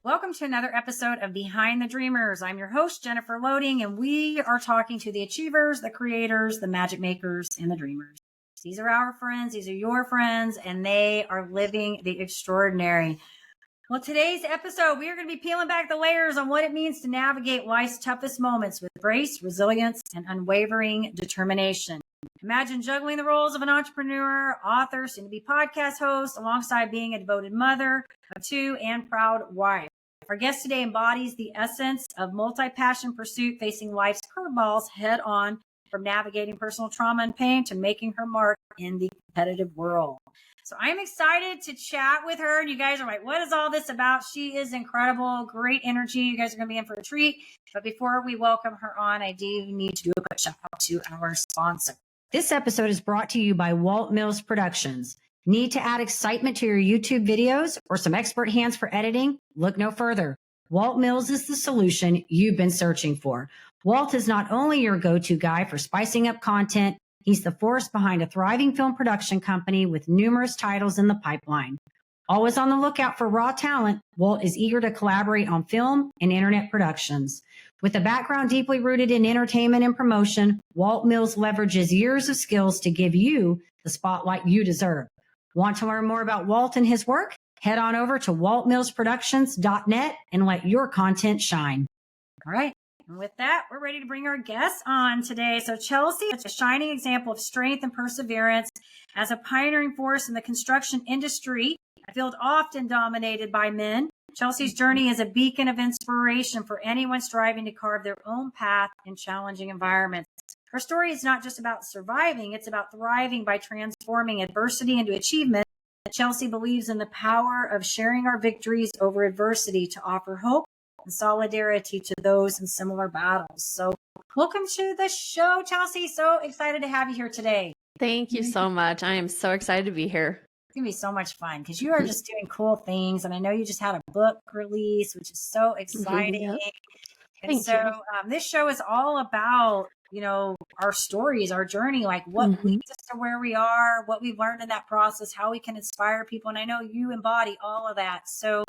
Welcome to another episode of Behind the Dreamers. I'm your host, Jennifer Loehding, and we are talking to the achievers, the creators, the magic makers, and the dreamers. These are our friends. These are your friends, and they are living the extraordinary. Well, today's episode, we are going to be peeling back the layers on what it means to navigate life's toughest moments with grace, resilience, and unwavering determination. Imagine juggling the roles of an entrepreneur, author, soon-to-be podcast host, alongside being a devoted mother of two and proud wife. Our guest today embodies the essence of multi-passion pursuit, facing life's curveballs head on, from navigating personal trauma and pain to making her mark in the competitive world. So I'm excited to chat with her. And you guys are like, what is all this about? She is incredible, great energy. You guys are going to be in for a treat. But before we welcome her on, I do need to do a quick shout out to our sponsor. This episode is brought to you by Walt Mills Productions. Need to add excitement to your YouTube videos or some expert hands for editing? Look no further. Walt Mills is the solution you've been searching for. Walt is not only your go-to guy for spicing up content, he's the force behind a thriving film production company with numerous titles in the pipeline. Always on the lookout for raw talent, Walt is eager to collaborate on film and internet productions. With a background deeply rooted in entertainment and promotion, Walt Mills leverages years of skills to give you the spotlight you deserve. Want to learn more about Walt and his work? Head on over to waltmillsproductions.net and let your content shine. All right. And with that, we're ready to bring our guests on today. So Chelsea is a shining example of strength and perseverance as a pioneering force in the construction industry, a field often dominated by men. Chelsea's journey is a beacon of inspiration for anyone striving to carve their own path in challenging environments. Her story is not just about surviving, it's about thriving by transforming adversity into achievement. Chelsea believes in the power of sharing our victories over adversity to offer hope and solidarity to those in similar battles. So welcome to the show, Chelsea. So excited to have you here today. Thank you so much. I am so excited to be here. It's going to be so much fun because you are just doing cool things. And I know you just had a book release, which is so exciting. Yep. And so this show is all about, our stories, our journey, like what leads us to where we are, what we've learned in that process, how we can inspire people. And I know you embody all of that. So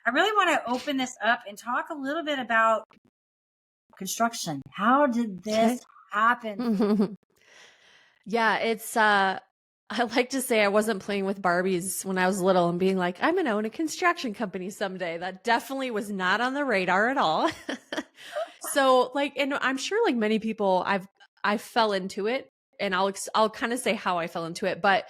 I really want to open this up and talk a little bit about construction. How did this happen? Yeah, it's, I like to say I wasn't playing with Barbies when I was little and being like, I'm going to own a construction company someday. That definitely was not on the radar at all. So and I'm sure like many people, I fell into it, and I'll kind of say how I fell into it. But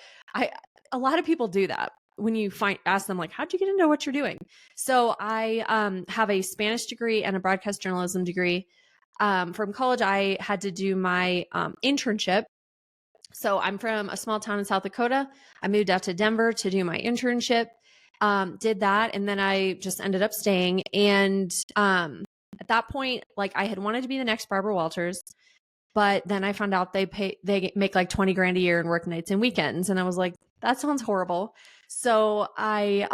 a lot of people do that when you ask them like, how'd you get into what you're doing? So I have a Spanish degree and a broadcast journalism degree. From college, I had to do my internship. So I'm from a small town in South Dakota. I moved out to Denver to do my internship, did that. And then I just ended up staying. And at that point, like I had wanted to be the next Barbara Walters, but then I found out they make like 20 grand a year and work nights and weekends. And I was like, that sounds horrible. So I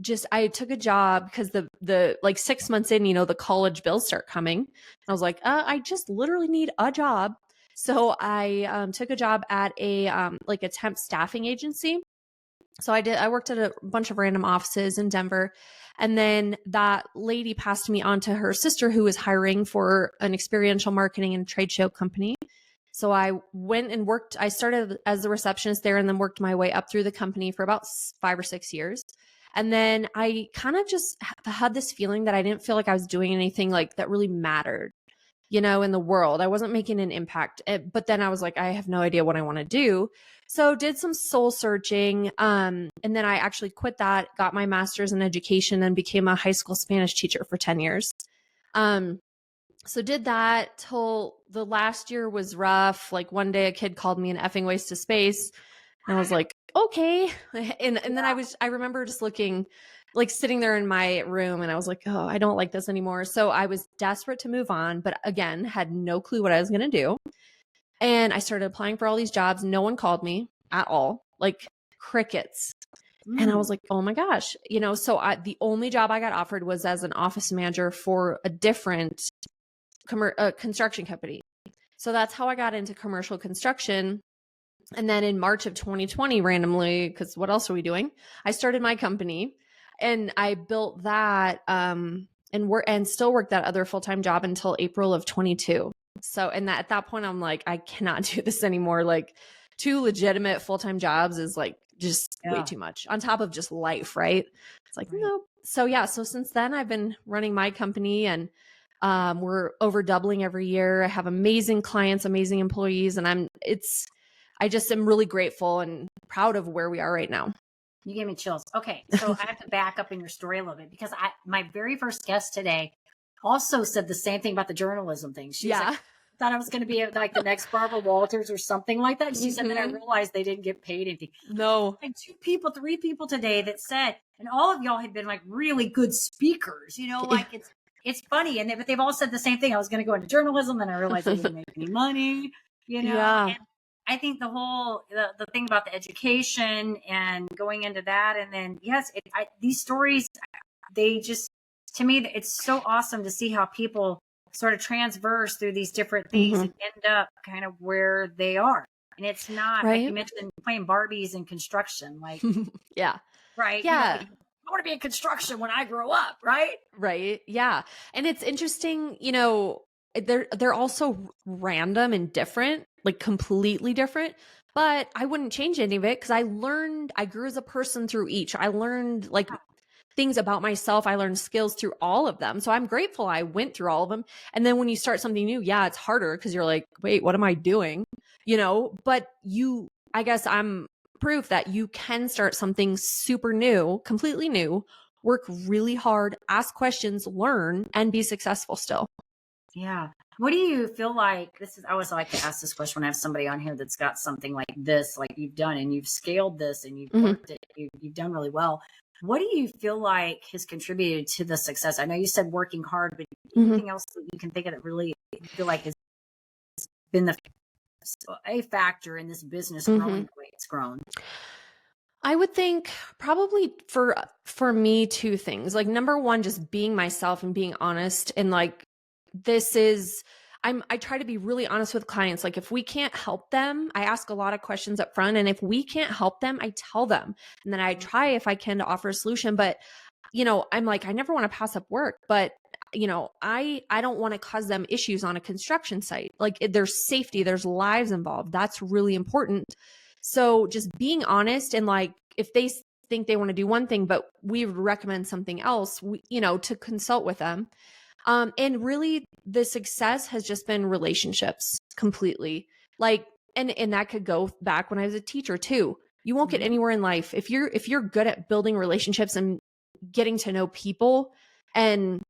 took a job because the like 6 months in, the college bills start coming. And I was like, I just literally need a job. So I took a job at a temp staffing agency. So I worked at a bunch of random offices in Denver. And then that lady passed me on to her sister, who was hiring for an experiential marketing and trade show company. So I went and worked. I started as a receptionist there and then worked my way up through the company for about 5 or 6 years. And then I kind of just had this feeling that I didn't feel like I was doing anything like that really mattered, in the world. I wasn't making an impact. But then I was like, I have no idea what I want to do. So did some soul searching. And then I actually quit that, got my master's in education, and became a high school Spanish teacher for 10 years. So did that till the last year was rough. Like one day a kid called me an effing waste of space. And I was like, okay. And then I remember just looking, like sitting there in my room, and I was like, oh, I don't like this anymore. So I was desperate to move on, but again, had no clue what I was going to do. And I started applying for all these jobs. No one called me at all, like crickets. And I was like, oh my gosh, so the only job I got offered was as an office manager for a different construction company. So that's how I got into commercial construction. And then in March of 2020, randomly, because what else are we doing? I started my company. And I built that and still work that other full-time job until April of 22. So, and that at that point, I'm like, I cannot do this anymore. Like 2 legitimate full-time jobs is like just way too much on top of just life, right? It's like, nope. So yeah, so since then I've been running my company and we're over doubling every year. I have amazing clients, amazing employees, and I just am really grateful and proud of where we are right now. You gave me chills. Okay. So I have to back up in your story a little bit because my very first guest today also said the same thing about the journalism thing. She was like, thought I was going to be like the next Barbara Walters or something like that. She said, then I realized they didn't get paid anything. No. And 3 people today that said, and all of y'all had been like really good speakers, like it's funny. But they've all said the same thing. I was going to go into journalism and I realized I didn't make any money, Yeah. And I think the thing about the education and going into that, and then yes, these stories, they just, to me, it's so awesome to see how people sort of transverse through these different things and end up kind of where they are. And it's not like you mentioned playing Barbies in construction, like yeah, right, yeah. I want to be in construction when I grow up, right? Right, yeah, and it's interesting, they're also random and different, like completely different, but I wouldn't change any of it because I grew as a person through each. I learned like things about myself. I learned skills through all of them. So I'm grateful I went through all of them. And then when you start something new, yeah, it's harder because you're like, wait, what am I doing? But I guess I'm proof that you can start something super new, completely new, work really hard, ask questions, learn, and be successful still. Yeah. What do you feel like? I always like to ask this question when I have somebody on here that's got something like this, like you've done, and you've scaled this and you've worked it, you've done really well. What do you feel like has contributed to the success? I know you said working hard, but anything else that you can think of that really you feel like has been a factor in this business growing the way it's grown? I would think probably for me 2 things. Like number 1, just being myself and being honest, and like I try to be really honest with clients. Like if we can't help them, I ask a lot of questions up front, and if we can't help them, I tell them, and then I try if I can to offer a solution. But I'm like, I never want to pass up work, but I don't want to cause them issues on a construction site. Like there's safety, there's lives involved. That's really important. So just being honest, and like if they think they want to do one thing, but we would recommend something else, to consult with them. And really the success has just been relationships completely. Like, and that could go back when I was a teacher too. You won't get anywhere in life if you're good at building relationships and getting to know people and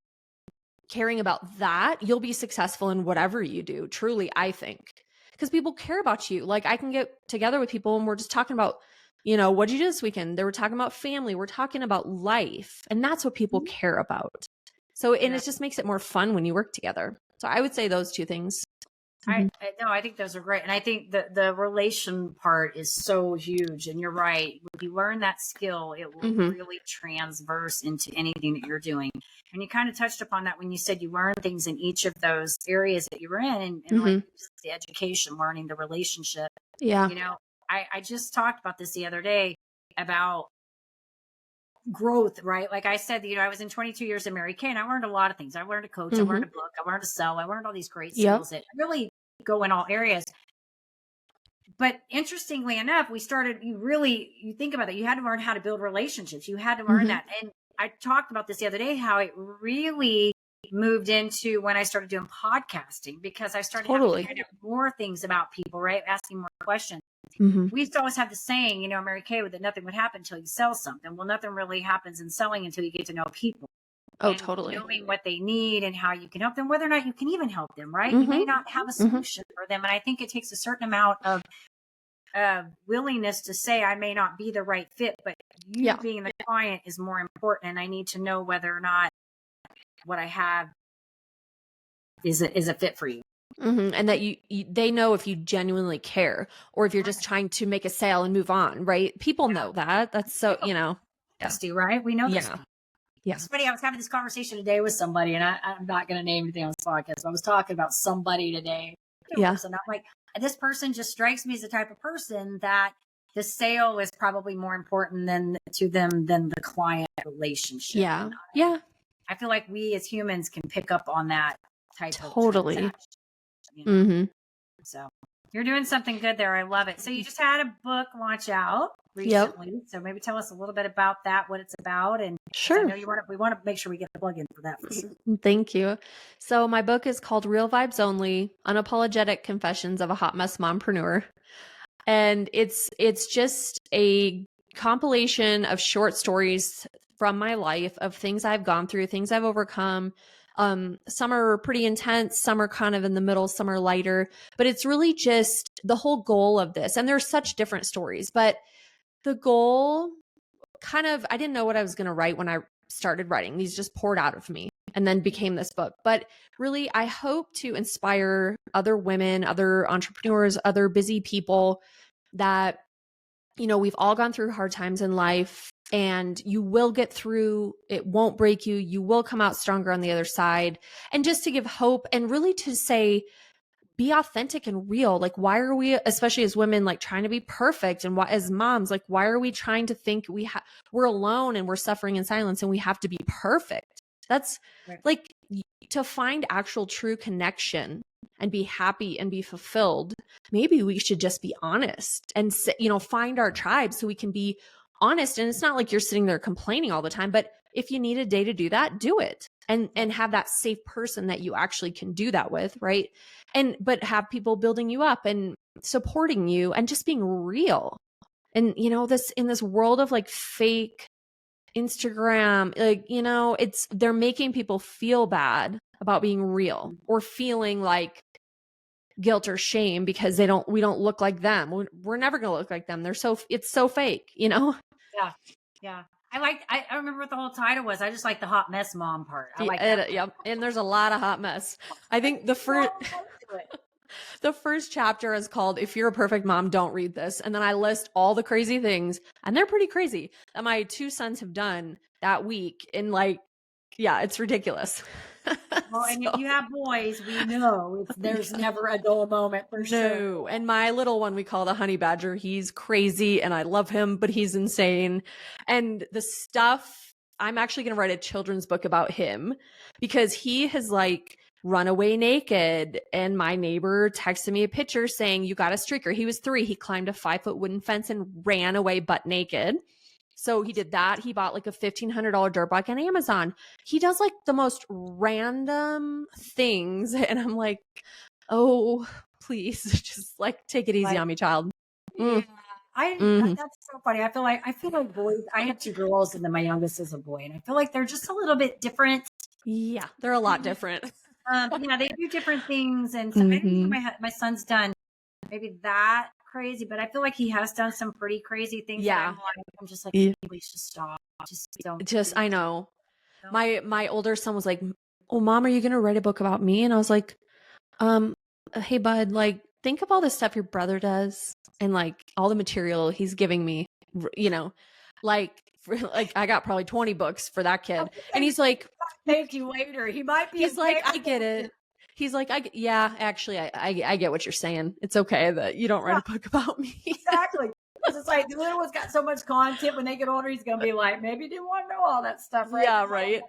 caring about that, you'll be successful in whatever you do. Truly, I think, because people care about you. Like I can get together with people and we're just talking about, what'd you do this weekend? They were talking about family. We're talking about life. And that's what people care about. So, and it just makes it more fun when you work together. So I would say those 2 things. I think those are great. And I think the relation part is so huge. And you're right. When you learn that skill, it will really transverse into anything that you're doing. And you kind of touched upon that when you said you learn things in each of those areas that you were in, and like the education, learning the relationship. Yeah. I just talked about this the other day about growth, right? Like I said, I was in 22 years of Mary Kay, and I learned a lot of things. I learned to coach, I learned to book, I learned to sell, I learned all these great skills that really go in all areas. But interestingly enough, you think about that. You had to learn how to build relationships. You had to learn that. And I talked about this the other day, how it really moved into when I started doing podcasting, because I started having to find out more things about people, right? Asking more questions. We used to always have the saying, Mary Kay, that nothing would happen until you sell something. Well, nothing really happens in selling until you get to know people. Oh, and totally. Knowing what they need and how you can help them, whether or not you can even help them, right? You may not have a solution for them. And I think it takes a certain amount of willingness to say, I may not be the right fit, but you being the client is more important. And I need to know whether or not what I have is a fit for you. And that they know if you genuinely care, or if you're just trying to make a sale and move on, right? People know that. That's so, right? We know this. Yeah. It's funny. I was having this conversation today with somebody, and I'm not going to name anything on this podcast, but I was talking about somebody today. And I'm like, this person just strikes me as the type of person that the sale is probably more important to them than the client relationship. Yeah. Yeah. I feel like we as humans can pick up on that type Totally. of transaction. So you're doing something good there. I love it. So you just had a book launch out recently. Yep. So maybe tell us a little bit about that, what it's about. And sure. I know we want to make sure we get the plug in for that. For sure. Thank you. So my book is called Real Vibes Only: Unapologetic Confessions of a Hot Mess Mompreneur. And it's just a compilation of short stories from my life of things I've gone through, things I've overcome. Some are pretty intense, some are kind of in the middle, some are lighter, but it's really just the whole goal of this. And there's such different stories, but the goal I didn't know what I was going to write when I started writing. These just poured out of me and then became this book. But really, I hope to inspire other women, other entrepreneurs, other busy people that, we've all gone through hard times in life, and you will get through. It won't break you. You will come out stronger on the other side. And just to give hope and really to say, be authentic and real. Like, why are we, especially as women, like trying to be perfect? And why, as moms, like, why are we trying to think we're alone and we're suffering in silence and we have to be perfect? That's right. Like, to find actual true connection and be happy and be fulfilled, maybe we should just be honest and, find our tribe so we can be honest. And it's not like you're sitting there complaining all the time, but if you need a day to do that, do it. And have that safe person that you actually can do that with, right? But have people building you up and supporting you and just being real. And, in this world of like fake Instagram, like, they're making people feel bad about being real or feeling like guilt or shame because we don't look like them. We're never going to look like them. It's so fake, Yeah. Yeah. I remember what the whole title was. I just like the hot mess mom part. I like that. Yep. And there's a lot of hot mess. I think the first chapter is called "If You're a Perfect Mom, Don't Read This." And then I list all the crazy things, and they're pretty crazy, that my 2 sons have done that week. And it's ridiculous. Well, and if you have boys, we know there's never a dull moment for sure. No. And my little one, we call the honey badger. He's crazy and I love him, but he's insane. And the stuff, I'm actually going to write a children's book about him because he has like run away naked. And my neighbor texted me a picture saying, "You got a streaker." He was 3. He climbed a 5-foot wooden fence and ran away butt naked. So he did that. He bought like a $1,500 dirt bike on Amazon. He does like the most random things. And I'm like, oh, please just like take it easy on me, child. Yeah. That's so funny. I feel like boys, I have 2 girls and then my youngest is a boy. And I feel like they're just a little bit different. Yeah, they're a lot different. They do different things. And so maybe my son's done maybe that crazy, but I feel like he has done some pretty crazy things. Yeah. I'm just like, please just stop. I know. My older son was like, "Oh, Mom, are you going to write a book about me?" And I was like, hey, bud, like, think of all the stuff your brother does and like all the material he's giving me, like I got probably 20 books for that kid. And he's like, thank you later. He might be. He's like, I get it. He's like, actually, I get what you're saying. It's okay that you don't write a book about me. Exactly. It's like the little one's got so much content. When they get older, he's going to be like, maybe you didn't want to know all that stuff, right? Yeah, right.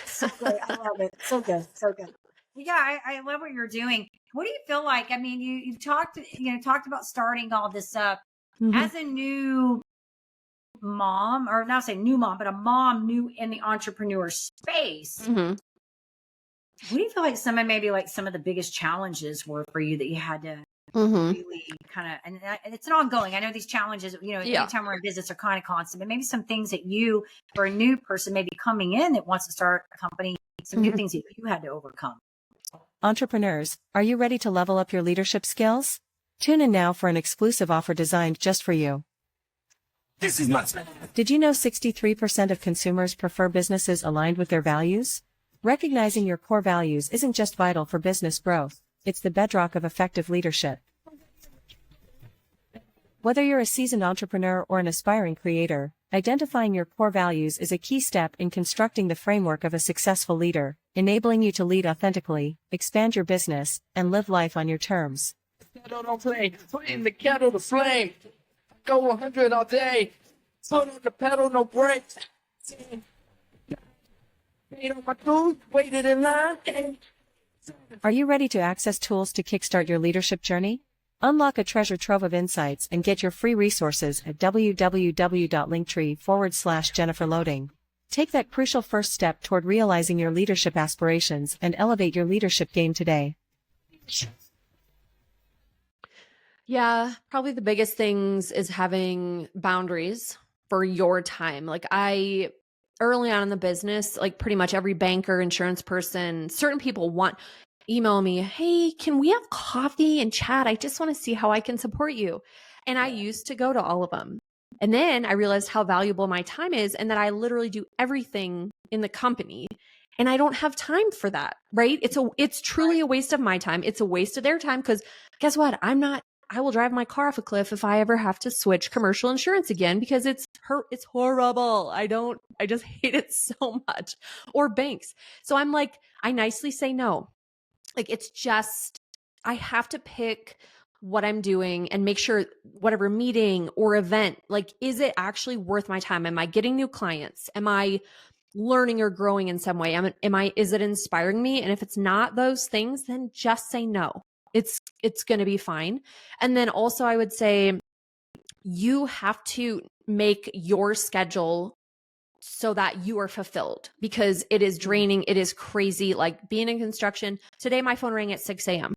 So great. I love it. So good. So good. Yeah, I love what you're doing. What do you feel like? I mean, you talked about starting all this up as a new mom, or not say new mom, but a mom new in the entrepreneur space. What do you feel like some of the biggest challenges were for you that you had to really kind of, and it's an ongoing, I know these challenges, anytime we're in business are kind of constant, but maybe some things that you, for a new person maybe coming in that wants to start a company, some new things that you had to overcome. Entrepreneurs, are you ready to level up your leadership skills? Tune in now for an exclusive offer designed just for you. This is my time. Did you know 63% of consumers prefer businesses aligned with their values? Recognizing your core values isn't just vital for business growth, it's the bedrock of effective leadership. Whether you're a seasoned entrepreneur or an aspiring creator, identifying your core values is a key step in constructing the framework of a successful leader, enabling you to lead authentically, expand your business, and live life on your terms. Don't play. Put in the kettle to flame. go 100 all day. Foot on the pedal, no brakes. Paid on my dues, waited in line. Are you ready to access tools to kickstart your leadership journey? Unlock a treasure trove of insights and get your free resources at www.linktree/Jennifer Loehding. Take that crucial first step toward realizing your leadership aspirations and elevate your leadership game today. Yeah, probably the biggest things is having boundaries for your time. Like early on in the business, like pretty much every banker, insurance person, certain people email me, hey, can we have coffee and chat? I just want to see how I can support you. And I used to go to all of them. And then I realized how valuable my time is and that I literally do everything in the company. And I don't have time for that, right? It's truly a waste of my time. It's a waste of their time because guess what? I will drive my car off a cliff if I ever have to switch commercial insurance again because it's horrible. I just hate it so much. Or banks. So I'm like, I nicely say no. Like it's just, I have to pick what I'm doing and make sure whatever meeting or event, like, is it actually worth my time? Am I getting new clients? Am I learning or growing in some way? Is it inspiring me? And if it's not those things, then just say no. It's going to be fine. And then also I would say you have to make your schedule so that you are fulfilled because it is draining. It is crazy. Like being in construction today, my phone rang at 6 a.m.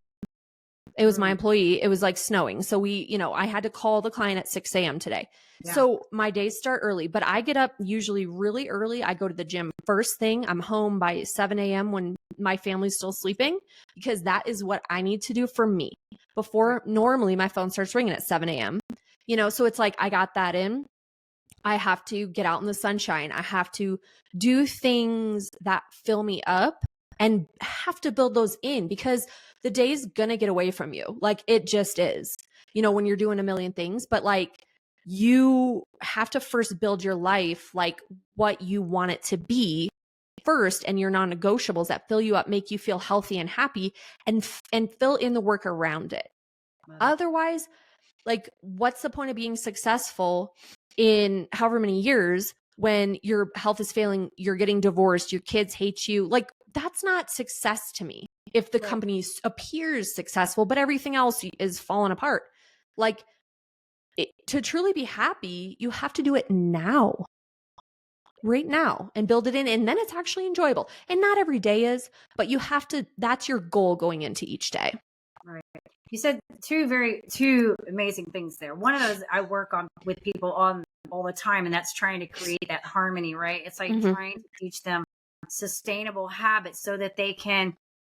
It was my employee. It was like snowing. So I had to call the client at 6 a.m. today. Yeah. So my days start early, but I get up usually really early. I go to the gym first thing. I'm home by 7 a.m. when my family's still sleeping because that is what I need to do for me before normally my phone starts ringing at 7 a.m. So it's like, I got that in. I have to get out in the sunshine. I have to do things that fill me up and have to build those in because the day's going to get away from you. Like it just is, when you're doing a million things, but like you have to first build your life like what you want it to be first and your non-negotiables that fill you up, make you feel healthy and happy and fill in the work around it. Otherwise, like what's the point of being successful in however many years when your health is failing, you're getting divorced, your kids hate you? Like that's not success to me. If the company appears successful, but everything else is falling apart, like to truly be happy, you have to do it now, right now and build it in. And then it's actually enjoyable. And not every day is, but you have to, that's your goal going into each day. Right. You said two amazing things there. One of those I work on with people on all the time, and that's trying to create that harmony, right? It's like trying to teach them sustainable habits so that they can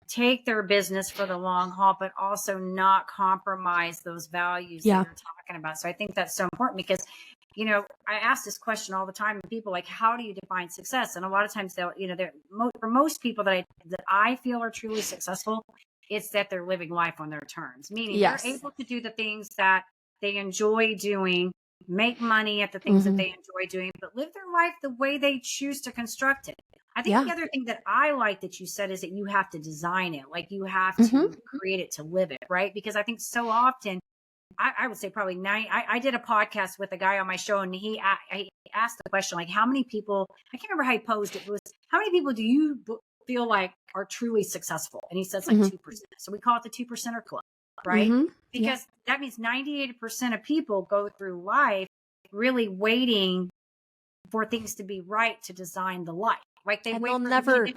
take their business for the long haul, but also not compromise those values that you're talking about. So I think that's so important because, I ask this question all the time to people, like, how do you define success? And a lot of times they'll, for most people that I feel are truly successful, it's that they're living life on their terms, meaning they're able to do the things that they enjoy doing, make money at the things that they enjoy doing, but live their life the way they choose to construct it. I think the other thing that I like that you said is that you have to design it. Like you have to create it to live it, right? Because I think so often, I would say probably I did a podcast with a guy on my show and he asked the question, like, how many people, I can't remember how he posed it, was how many people do you feel like are truly successful? And he says like 2%. So we call it the 2%er club, right? Because that means 98% of people go through life really waiting for things to be right to design the life. Like and they'll never,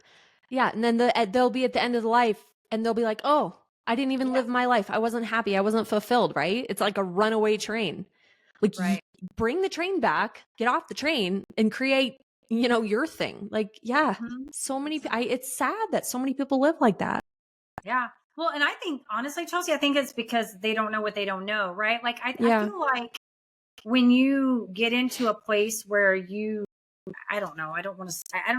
and then they'll be at the end of the life and they'll be like, oh, I didn't even live my life. I wasn't happy. I wasn't fulfilled, right? It's like a runaway train. Like you bring the train back, get off the train and create, your thing. Like, so many, it's sad that so many people live like that. Yeah. Well, and I think, honestly, Chelsea, I think it's because they don't know what they don't know, right? Like, I feel like when you get into a place where I don't know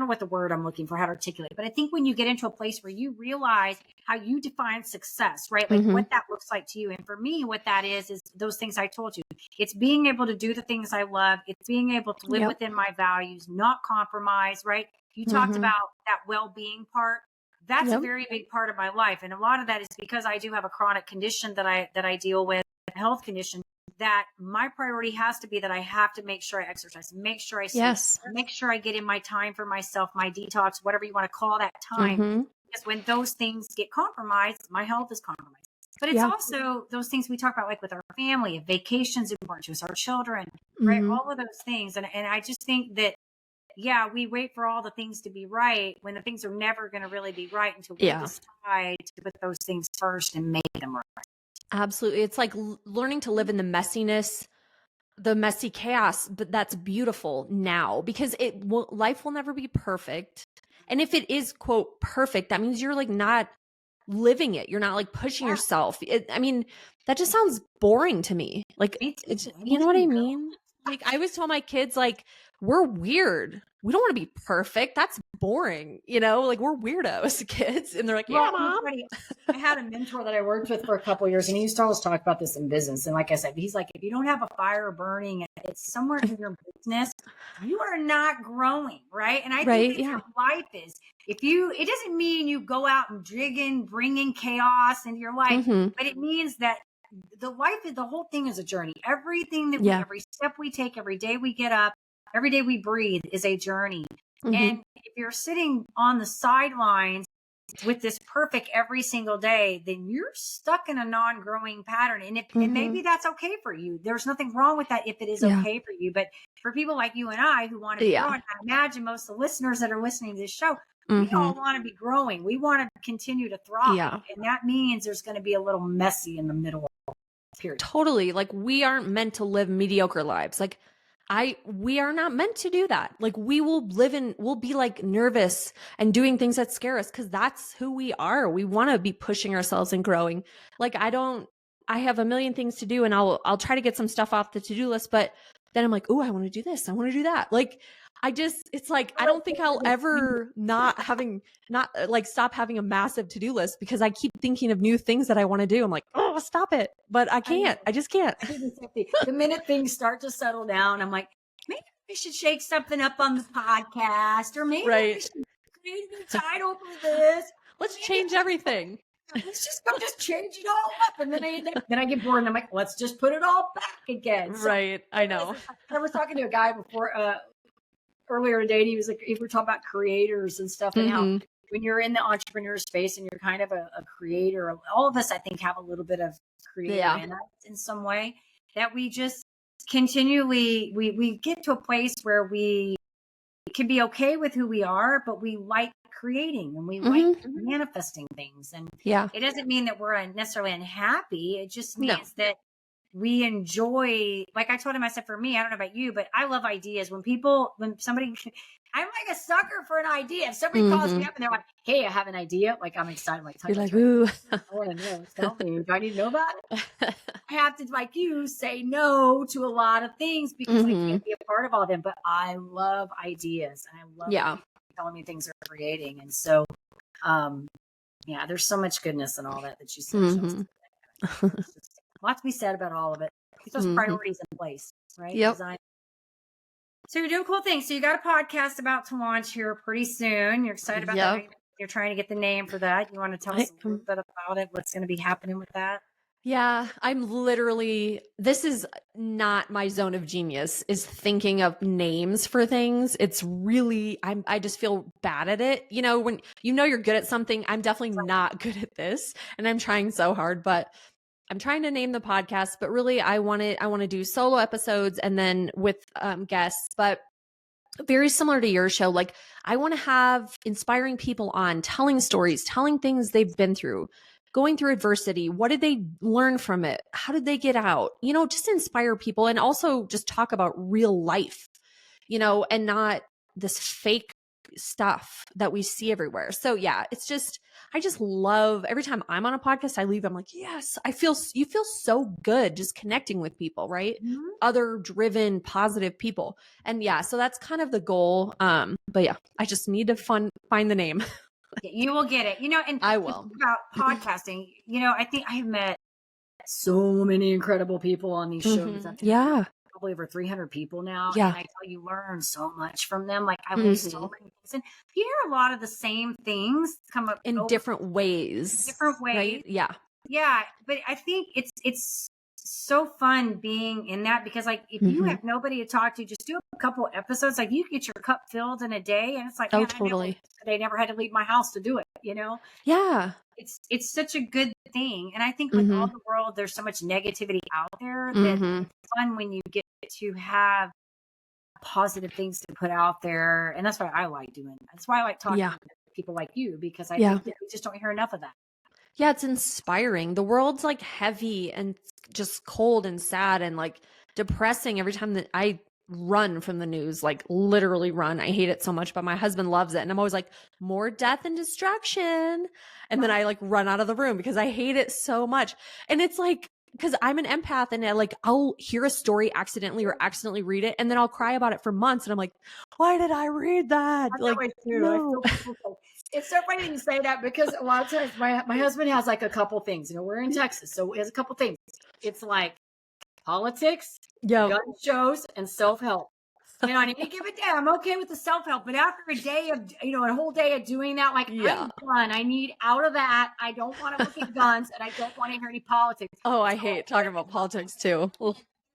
what the word I'm looking for, how to articulate, but I think when you get into a place where you realize how you define success, right? Like what that looks like to you. And for me, what that is those things I told you. It's being able to do the things I love. It's being able to live within my values, not compromise, right? You talked about that well-being part. That's a very big part of my life. And a lot of that is because I do have a chronic condition that I deal with, a health condition. that my priority has to be that I have to make sure I exercise, make sure I sleep, Yes. make sure I get in my time for myself, my detox, whatever you want to call that time. Mhm. Because when those things get compromised, my health is compromised. But it's Yeah. also those things we talk about, like with our family, vacations important to us, our children, right? Mhm. All of those things. And I just think that, yeah, we wait for all the things to be right when the things are never going to really be right until we Yeah. decide to put those things first and make them right. Absolutely. It's like learning to live in the messiness, the messy chaos, but that's beautiful now because life will never be perfect. And if it is, quote, perfect, that means you're like not living it. You're not like pushing Yeah. yourself. I mean, that just sounds boring to me. Like, Me too. it's, I you know need what to I go. mean? Like, I always tell my kids, like, we're weird. We don't want to be perfect. That's boring. You know, like we're weirdos, kids. And they're like, yeah, Well, mom. funny. I had a mentor that I worked with for a couple of years, and he used to always talk about this in business. And like I said, he's like, if you don't have a fire burning, it's somewhere in your business, you are not growing, right? And I Right, think that's yeah. how life is. It doesn't mean you go out and bring in chaos into your life, Mhm. but it means that the whole thing is a journey. Everything that Yeah. every step we take, every day we get up, every day we breathe is a journey. Mhm. And if you're sitting on the sidelines with this perfect every single day, then you're stuck in a non-growing pattern. And and maybe Mhm. that's okay for you. There's nothing wrong with that if it is Yeah. okay for you. But for people like you and I who want to be Yeah. growing, I imagine most of the listeners that are listening to this show, we all Mhm. want to be growing. We want to continue to thrive. Yeah. And that means there's going to be a little messy in the middle, period. Totally. Like we aren't meant to live mediocre lives. Like we are not meant to do that. Like we'll be like nervous and doing things that scare us because that's who we are. We want to be pushing ourselves and growing. Like I have a million things to do and I'll try to get some stuff off the to-do list, but then I'm like, oh, I want to do this. I want to do that. Like it's like, I don't think I'll ever not stop having a massive to-do list because I keep thinking of new things that I want to do. I'm like, oh, stop it. But I can't. I just can't. The minute things start to settle down, I'm like, maybe we should shake something up on the podcast, or maybe we Right. should create a new title for this. Let's change everything. Let's just change it all up. And then I get bored and I'm like, let's just put it all back again. So Right. I know. I was talking to a guy before earlier today, and he was like, we were talking about creators and stuff, and how Mhm. when you're in the entrepreneur space and you're kind of a creator, all of us, I think, have a little bit of creator Yeah. in us in some way, that we just continually, we get to a place where we can be okay with who we are, but we like creating and we like manifesting things. And Yeah. it doesn't mean that we're necessarily unhappy. It just No. means that we enjoy, like I told him, I said, for me, I don't know about you, but I love ideas. When somebody, I'm like a sucker for an idea. If somebody calls me up and they're like, hey, I have an idea, like I'm excited. Like, You're like, ooh. I want to know. Tell me. Do I need to know about it? I have to, like you, say no to a lot of things because I can't be a part of all of them. But I love ideas, and I love Yeah. telling me things are creating. And so, yeah, there's so much goodness in all that you said. Chelsea. It's just a lot to be said about all of it. Get those priorities in place, right? Yep. So you're doing cool things. So you got a podcast about to launch here pretty soon. You're excited about that. You're trying to get the name for that. You want to tell us a little bit about it? What's going to be happening with that? Yeah, this is not my zone of genius, is thinking of names for things. It's really, I just feel bad at it. You know, when you know you're good at something, I'm definitely not good at this, and I'm trying so hard, but I'm trying to name the podcast, but really I want to do solo episodes and then with guests, but very similar to your show. Like I want to have inspiring people on, telling stories, telling things they've been through, going through adversity. What did they learn from it? How did they get out? You know, just inspire people and also just talk about real life, you know, and not this fake stuff that we see everywhere. So yeah, I just love every time I'm on a podcast, I leave, I'm like, yes, you feel so good just connecting with people, right? Other driven, positive people. And yeah, so that's kind of the goal. But yeah, I just need to find the name. You will get it, you know, and I will. About podcasting, you know, I think I've met so many incredible people on these shows. Yeah. Probably over 300 people now. Yeah. And I tell you, learn so much from them. Like I learned so many things. And you hear a lot of the same things come up in different ways. Different ways. Right? Yeah. Yeah. But I think it's so fun being in that because like if you have nobody to talk to, just do a couple episodes. Like you get your cup filled in a day, and it's like, Oh, man, totally. I never had to leave my house to do it. You know, Yeah. it's such a good thing, and I think with all the world, there's so much negativity out there that it's fun when you get to have positive things to put out there, and that's why I like doing. That's why I like talking to people like you because I think that we just don't hear enough of that. Yeah, it's inspiring. The world's like heavy and just cold and sad and like depressing every time that I run from the news, like literally run. I hate it so much, but my husband loves it. And I'm always like, more death and destruction. And then I like run out of the room because I hate it so much. And it's like, because I'm an empath and I'll hear a story accidentally or accidentally read it and then I'll cry about it for months. And I'm like, why did I read that? I'm like, that way too. no. It's so funny you say that because a lot of times my husband has like a couple things. You know, we're in Texas, so he has a couple things. It's like politics, gun shows, and self-help. You know, and you give it down. I'm okay with the self-help, but after a day of, you know, a whole day of doing that, like I'm done. I need out of that. I don't want to look at guns, and I don't want to hear any politics. Oh, I hate talking about politics too.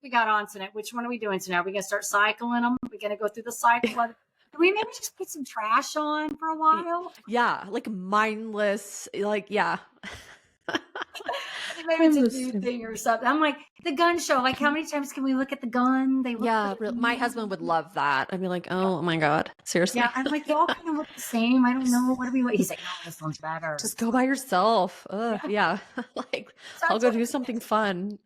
We got on tonight. Which one are we doing tonight? Are we gonna start cycling them? We're gonna go through the cycle. Can we maybe just put some trash on for a while? Yeah, like mindless, like Maybe it's a new thing or something. I'm like, the gun show. Like, how many times can we look at the gun? They look my husband would love that. I'd be like, oh my God, seriously. Yeah, I'm like, they all kind of look the same. I don't know. What do we look? He's like, no, this one's better. Just go by yourself. Yeah. Like, I'll go do something fun.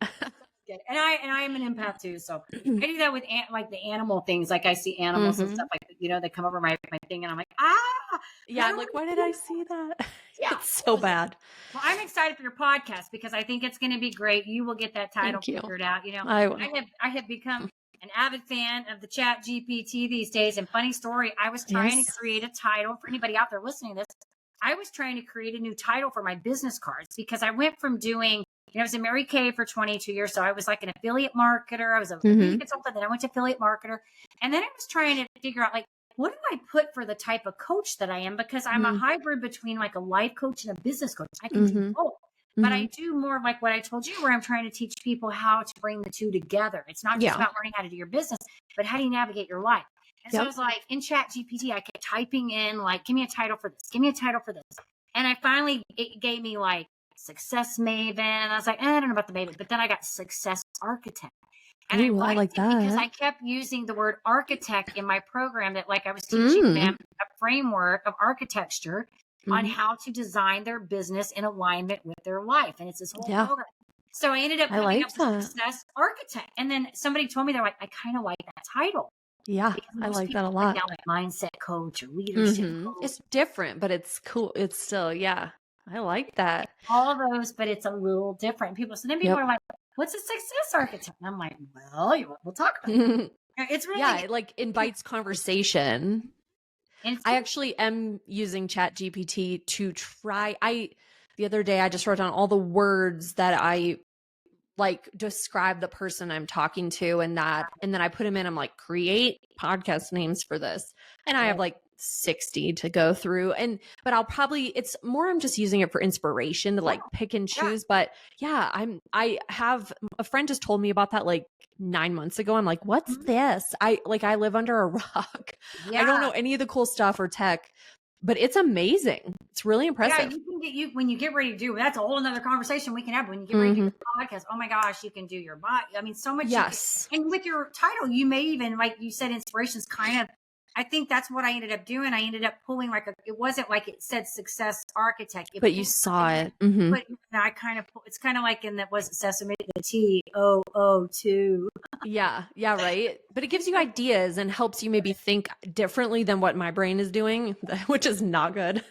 And I am an empath too, so I do that with like the animal things. Like I see animals and stuff like that, you know, they come over my thing, and I'm like, yeah, I'm like, why did I see that? Yeah, it's so bad. Well, I'm excited for your podcast because I think it's going to be great. You will get that title figured out. You know, I have become an avid fan of the Chat GPT these days. And funny story, I was trying to create a title for anybody out there listening to this. I was trying to create a new title for my business cards because I went from doing. You know, I was in Mary Kay for 22 years. So I was like an affiliate marketer. I was a consultant. Then I went to affiliate marketer. And then I was trying to figure out, like, what do I put for the type of coach that I am? Because I'm a hybrid between like a life coach and a business coach. I can do both. But I do more of like what I told you, where I'm trying to teach people how to bring the two together. It's not just about learning how to do your business, but how do you navigate your life? And so I was like, in Chat GPT, I kept typing in, like, give me a title for this. Give me a title for this. And I finally, it gave me like, Success Maven. I was like, I don't know about the Maven, but then I got Success Architect. And I like that because I kept using the word architect in my program that like I was teaching them a framework of architecture on how to design their business in alignment with their life. And it's this whole program. So I ended up coming up with Success Architect. And then somebody told me, they're like, I kind of like that title. Yeah, I like that a lot. Like mindset coach or leadership coach. It's different, but it's cool. It's still, I like that. All those, but it's a little different. People, so then people are like, what's a success architect? And I'm like, well, we'll talk about it. It's really, it like invites conversation. I actually am using Chat GPT to try. The other day, I just wrote down all the words that I like describe the person I'm talking to and then I put them in. I'm like, create podcast names for this. And I have like 60 to go through but I'll probably, it's more, I'm just using it for inspiration to like pick and choose. But I have a friend just told me about that like 9 months ago. I'm like, what's this? I live under a rock. I don't know any of the cool stuff or tech, but it's amazing. It's really impressive. Yeah, you when you get ready to do, that's a whole nother conversation we can have when you get ready to do the podcast. Oh my gosh, you can do your body. I mean, so much. Yes. And with your title, you may even, like you said, inspiration's kind of, I think that's what I ended up doing. I ended up pulling it wasn't like it said Success Architect. But you saw it. But I kind of, it's kind of like in that, was it Sesame, the TOO2. Yeah, right. But it gives you ideas and helps you maybe think differently than what my brain is doing, which is not good.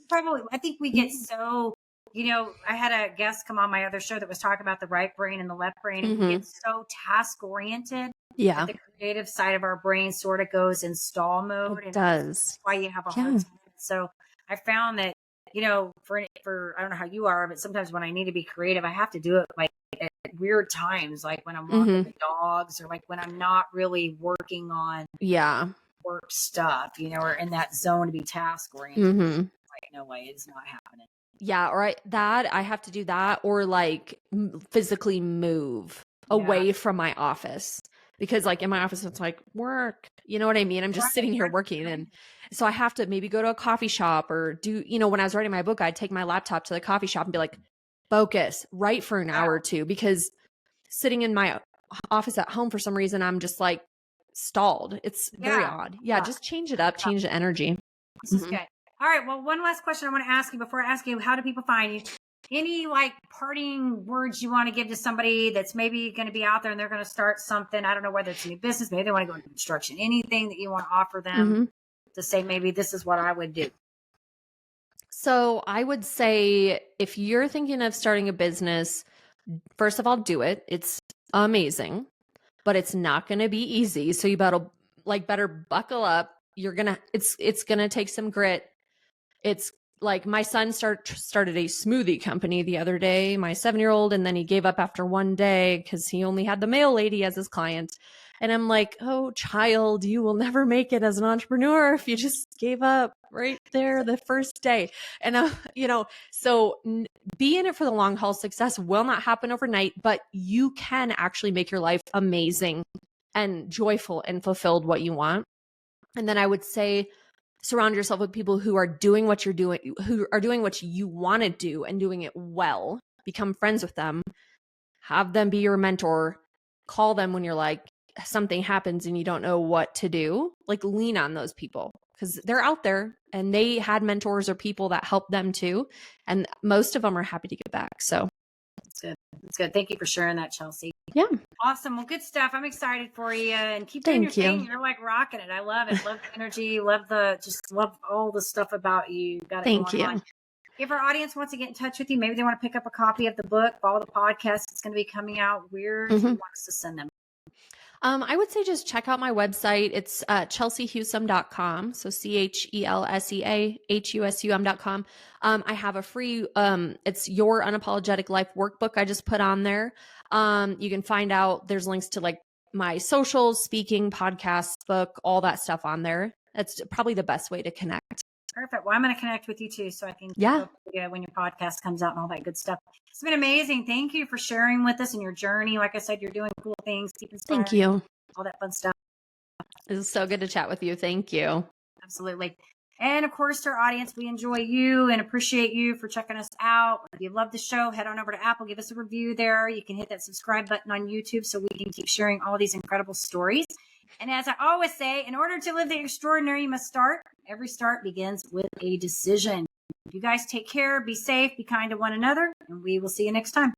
Probably, I think we get so, I had a guest come on my other show that was talking about the right brain and the left brain, and we get so task oriented. Yeah. The creative side of our brain sort of goes in stall mode. It does. That's why you have a hard time. So I found that, for I don't know how you are, but sometimes when I need to be creative, I have to do it like at weird times, like when I'm walking the dogs or like when I'm not really working on work stuff, or in that zone to be task oriented. Like, no way, it's not happening. Yeah, or I have to do that, or like physically move away from my office, because like in my office it's like work, you know what I mean? I'm just sitting here working, and so I have to maybe go to a coffee shop or do, when I was writing my book, I'd take my laptop to the coffee shop and be like, focus, write for an hour or two, because sitting in my office at home for some reason I'm just like stalled. It's very odd. Yeah, just change it up, change the energy. This is good. All right. Well, one last question I want to ask you before I ask you, how do people find you? Any like parting words you want to give to somebody that's maybe going to be out there and they're going to start something? I don't know whether it's a new business, maybe they want to go into construction, anything that you want to offer them to say, maybe this is what I would do. So I would say, if you're thinking of starting a business, first of all, do it. It's amazing, but it's not going to be easy. So you better buckle up. It's going to take some grit. It's like my son started a smoothie company the other day, my 7-year-old, and then he gave up after one day because he only had the mail lady as his client. And I'm like, oh, child, you will never make it as an entrepreneur if you just gave up right there the first day. And, so be in it for the long haul. Success will not happen overnight, but you can actually make your life amazing and joyful and fulfilled what you want. And then I would say, surround yourself with people who are doing what you're doing, who are doing what you want to do and doing it well. Become friends with them. Have them be your mentor. Call them when you're like, something happens and you don't know what to do. Like, lean on those people because they're out there and they had mentors or people that helped them too. And most of them are happy to give back. So that's good. That's good. Thank you for sharing that, Chelsea. Yeah. Awesome. Well, good stuff. I'm excited for you, and keep doing your thing. You're like rocking it. I love it. Love the energy. Love all the stuff about you. Got it. Thank you. On. If our audience wants to get in touch with you, maybe they want to pick up a copy of the book, follow the podcast. It's going to be coming out. Where do you want us to send them? I would say just check out my website. It's chelseahusum.com. So ChelseaHusum.com. I have a free, it's Your Unapologetic Life workbook I just put on there. You can find out, there's links to like my socials, speaking, podcasts, book, all that stuff on there. That's probably the best way to connect. Perfect. Well, I'm going to connect with you too, so I can when your podcast comes out and all that good stuff. It's been amazing. Thank you for sharing with us and your journey. Like I said, you're doing cool things. Keep inspiring. Thank you. All that fun stuff. It was so good to chat with you. Thank you. Absolutely. And of course, to our audience, we enjoy you and appreciate you for checking us out. If you love the show, head on over to Apple, give us a review there. You can hit that subscribe button on YouTube so we can keep sharing all these incredible stories. And as I always say, in order to live the extraordinary, you must start. Every start begins with a decision. You guys take care, be safe, be kind to one another, and we will see you next time.